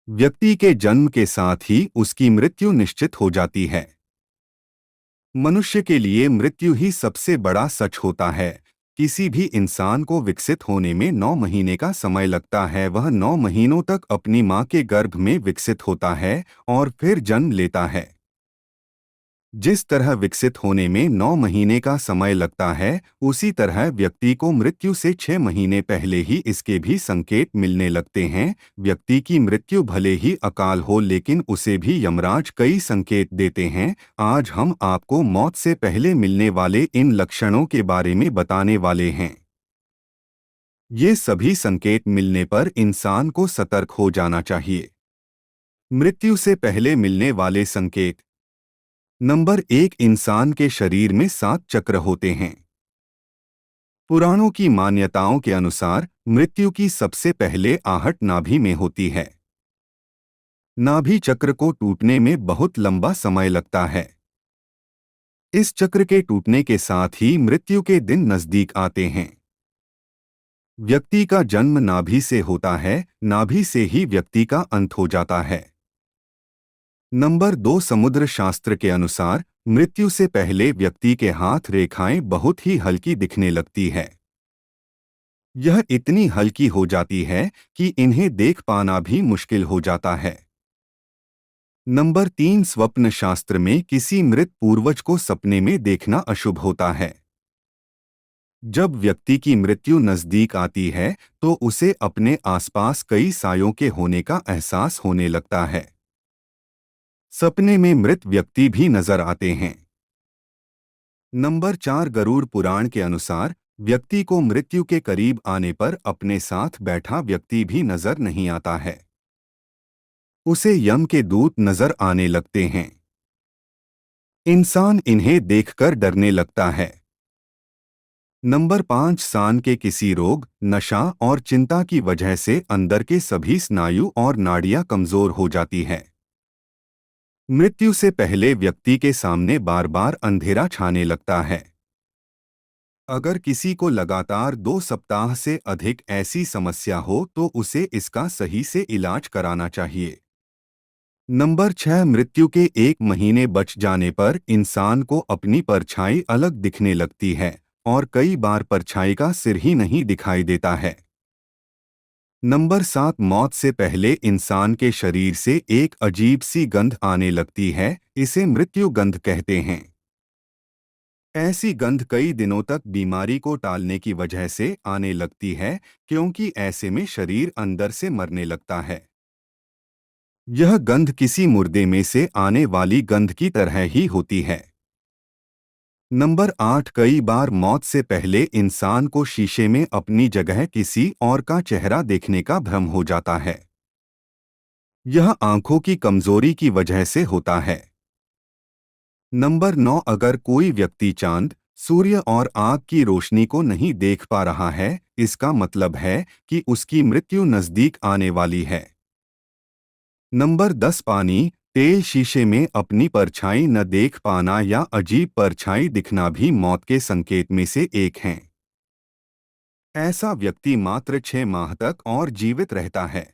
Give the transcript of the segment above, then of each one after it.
व्यक्ति के जन्म के साथ ही उसकी मृत्यु निश्चित हो जाती है। मनुष्य के लिए मृत्यु ही सबसे बड़ा सच होता है। किसी भी इंसान को विकसित होने में 9 महीने का समय लगता है। वह 9 महीनों तक अपनी मां के गर्भ में विकसित होता है और फिर जन्म लेता है। जिस तरह विकसित होने में 9 महीने का समय लगता है, उसी तरह व्यक्ति को मृत्यु से 6 महीने पहले ही इसके भी संकेत मिलने लगते हैं। व्यक्ति की मृत्यु भले ही अकाल हो, लेकिन उसे भी यमराज कई संकेत देते हैं। आज हम आपको मौत से पहले मिलने वाले इन लक्षणों के बारे में बताने वाले हैं। ये सभी संकेत मिलने पर इंसान को सतर्क हो जाना चाहिए। मृत्यु से पहले मिलने वाले संकेत। नंबर 1, इंसान के शरीर में 7 चक्र होते हैं। पुराणों की मान्यताओं के अनुसार मृत्यु की सबसे पहले आहट नाभि में होती है। नाभि चक्र को टूटने में बहुत लंबा समय लगता है। इस चक्र के टूटने के साथ ही मृत्यु के दिन नजदीक आते हैं। व्यक्ति का जन्म नाभि से होता है, नाभि से ही व्यक्ति का अंत हो जाता है। नंबर 2, समुद्र शास्त्र के अनुसार मृत्यु से पहले व्यक्ति के हाथ रेखाएं बहुत ही हल्की दिखने लगती है। यह इतनी हल्की हो जाती है कि इन्हें देख पाना भी मुश्किल हो जाता है। नंबर 3, स्वप्न शास्त्र में किसी मृत पूर्वज को सपने में देखना अशुभ होता है। जब व्यक्ति की मृत्यु नजदीक आती है तो उसे अपने आसपास कई सायों के होने का एहसास होने लगता है। सपने में मृत व्यक्ति भी नजर आते हैं। नंबर 4, गरुड़ पुराण के अनुसार व्यक्ति को मृत्यु के करीब आने पर अपने साथ बैठा व्यक्ति भी नजर नहीं आता है। उसे यम के दूत नजर आने लगते हैं। इंसान इन्हें देखकर डरने लगता है। नंबर 5, सांन के किसी रोग, नशा और चिंता की वजह से अंदर के सभी स्नायु और नाड़ियां कमजोर हो जाती हैं। मृत्यु से पहले व्यक्ति के सामने बार बार अंधेरा छाने लगता है। अगर किसी को लगातार 2 सप्ताह से अधिक ऐसी समस्या हो तो उसे इसका सही से इलाज कराना चाहिए। नंबर 6, मृत्यु के 1 महीने बच जाने पर इंसान को अपनी परछाई अलग दिखने लगती है और कई बार परछाई का सिर ही नहीं दिखाई देता है। नंबर 7, मौत से पहले इंसान के शरीर से एक अजीब सी गंध आने लगती है। इसे मृत्यु गंध कहते हैं। ऐसी गंध कई दिनों तक बीमारी को टालने की वजह से आने लगती है, क्योंकि ऐसे में शरीर अंदर से मरने लगता है। यह गंध किसी मुर्दे में से आने वाली गंध की तरह ही होती है। नंबर 8, कई बार मौत से पहले इंसान को शीशे में अपनी जगह किसी और का चेहरा देखने का भ्रम हो जाता है। यह आंखों की कमजोरी की वजह से होता है। नंबर 9, अगर कोई व्यक्ति चांद, सूर्य और आग की रोशनी को नहीं देख पा रहा है, इसका मतलब है कि उसकी मृत्यु नजदीक आने वाली है। नंबर 10, पानी, तेल, शीशे में अपनी परछाई न देख पाना या अजीब परछाई दिखना भी मौत के संकेत में से एक हैं। ऐसा व्यक्ति मात्र 6 माह तक और जीवित रहता है।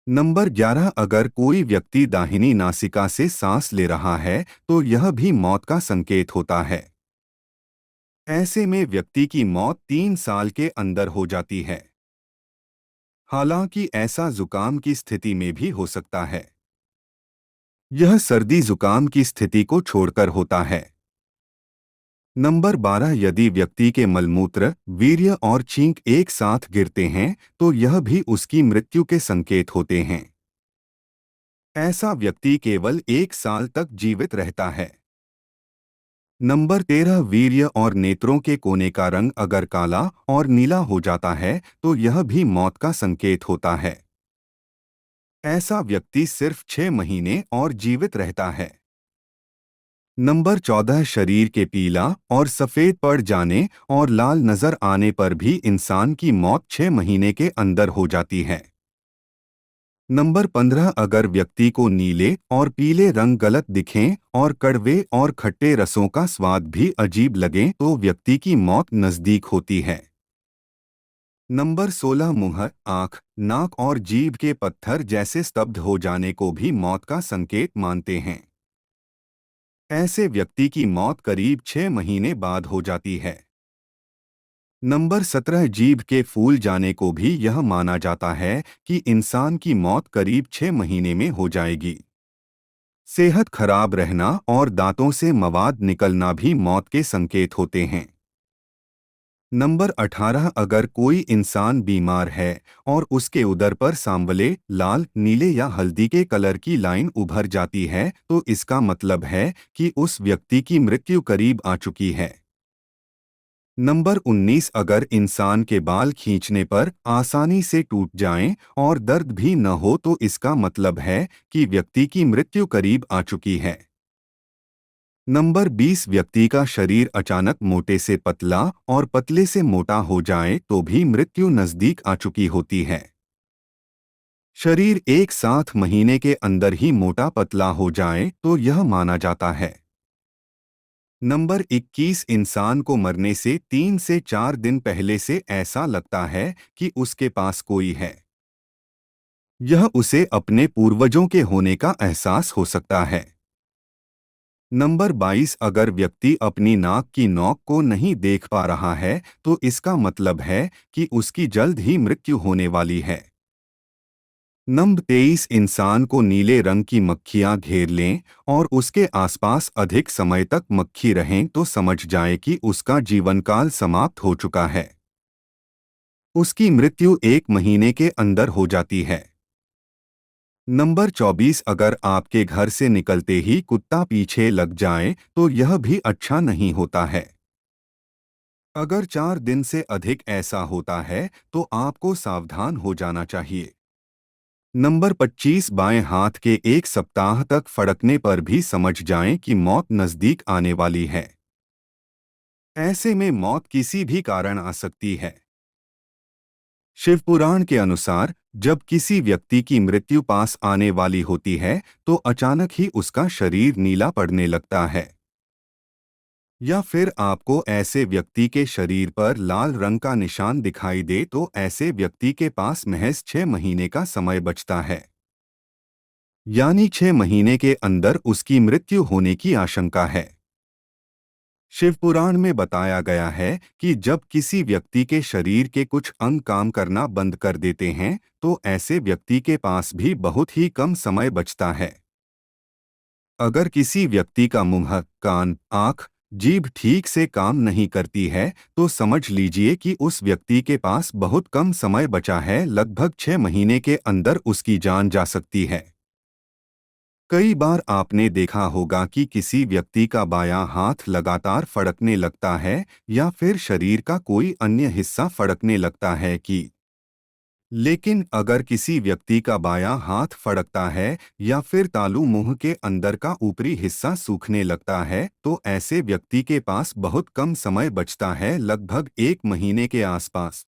नंबर 11, अगर कोई व्यक्ति दाहिनी नासिका से सांस ले रहा है तो यह भी मौत का संकेत होता है। ऐसे में व्यक्ति की मौत 3 साल के अंदर हो जाती है। हालांकि ऐसा जुकाम की स्थिति में भी हो सकता है। यह सर्दी जुकाम की स्थिति को छोड़कर होता है। नंबर 12, यदि व्यक्ति के मलमूत्र, वीर्य और छींक एक साथ गिरते हैं तो यह भी उसकी मृत्यु के संकेत होते हैं। ऐसा व्यक्ति केवल 1 साल तक जीवित रहता है। नंबर 13, वीर्य और नेत्रों के कोने का रंग अगर काला और नीला हो जाता है तो यह भी मौत का संकेत होता है। ऐसा व्यक्ति सिर्फ 6 महीने और जीवित रहता है। नंबर 14, शरीर के पीला और सफेद पड़ जाने और लाल नजर आने पर भी इंसान की मौत 6 महीने के अंदर हो जाती है। नंबर 15, अगर व्यक्ति को नीले और पीले रंग गलत दिखें और कड़वे और खट्टे रसों का स्वाद भी अजीब लगे तो व्यक्ति की मौत नजदीक होती है। नंबर 16 मुंह, आंख, नाक और जीभ के पत्थर जैसे स्तब्ध हो जाने को भी मौत का संकेत मानते हैं। ऐसे व्यक्ति की मौत करीब 6 महीने बाद हो जाती है। नंबर 17 जीभ के फूल जाने को भी यह माना जाता है कि इंसान की मौत करीब 6 महीने में हो जाएगी। सेहत खराब रहना और दांतों से मवाद निकलना भी मौत के संकेत होते हैं। नंबर 18 अगर कोई इंसान बीमार है और उसके उदर पर सांवले, लाल, नीले या हल्दी के कलर की लाइन उभर जाती है तो इसका मतलब है कि उस व्यक्ति की मृत्यु करीब आ चुकी है। नंबर 19 अगर इंसान के बाल खींचने पर आसानी से टूट जाएं और दर्द भी न हो तो इसका मतलब है कि व्यक्ति की मृत्यु करीब आ चुकी है। नंबर 20 व्यक्ति का शरीर अचानक मोटे से पतला और पतले से मोटा हो जाए तो भी मृत्यु नजदीक आ चुकी होती है। शरीर एक साथ महीने के अंदर ही मोटा पतला हो जाए तो यह माना जाता है। नंबर 21 इंसान को मरने से 3 से 4 दिन पहले से ऐसा लगता है कि उसके पास कोई है। यह उसे अपने पूर्वजों के होने का एहसास हो सकता है। नंबर 22 अगर व्यक्ति अपनी नाक की नोक को नहीं देख पा रहा है तो इसका मतलब है कि उसकी जल्द ही मृत्यु होने वाली है। नंबर 23 इंसान को नीले रंग की मक्खियां घेर लें और उसके आसपास अधिक समय तक मक्खी रहें तो समझ जाए कि उसका जीवनकाल समाप्त हो चुका है। उसकी मृत्यु 1 महीने के अंदर हो जाती है। नंबर 24 अगर आपके घर से निकलते ही कुत्ता पीछे लग जाए तो यह भी अच्छा नहीं होता है। अगर 4 दिन से अधिक ऐसा होता है तो आपको सावधान हो जाना चाहिए। नंबर 25 बाएं हाथ के 1 सप्ताह तक फड़कने पर भी समझ जाएं कि मौत नजदीक आने वाली है। ऐसे में मौत किसी भी कारण आ सकती है। शिवपुराण के अनुसार जब किसी व्यक्ति की मृत्यु पास आने वाली होती है तो अचानक ही उसका शरीर नीला पड़ने लगता है। या फिर आपको ऐसे व्यक्ति के शरीर पर लाल रंग का निशान दिखाई दे तो ऐसे व्यक्ति के पास महज 6 महीने का समय बचता है। यानी 6 महीने के अंदर उसकी मृत्यु होने की आशंका है। शिवपुराण में बताया गया है कि जब किसी व्यक्ति के शरीर के कुछ अंग काम करना बंद कर देते हैं तो ऐसे व्यक्ति के पास भी बहुत ही कम समय बचता है। अगर किसी व्यक्ति का मुंह, कान, आँख, जीभ ठीक से काम नहीं करती है तो समझ लीजिए कि उस व्यक्ति के पास बहुत कम समय बचा है, लगभग 6 महीने के अंदर उसकी जान जा सकती है। कई बार आपने देखा होगा कि किसी व्यक्ति का बायां हाथ लगातार फड़कने लगता है या फिर शरीर का कोई अन्य हिस्सा फड़कने लगता है कि लेकिन अगर किसी व्यक्ति का बायां हाथ फड़कता है या फिर तालू मुंह के अंदर का ऊपरी हिस्सा सूखने लगता है तो ऐसे व्यक्ति के पास बहुत कम समय बचता है, लगभग 1 महीने के आसपास।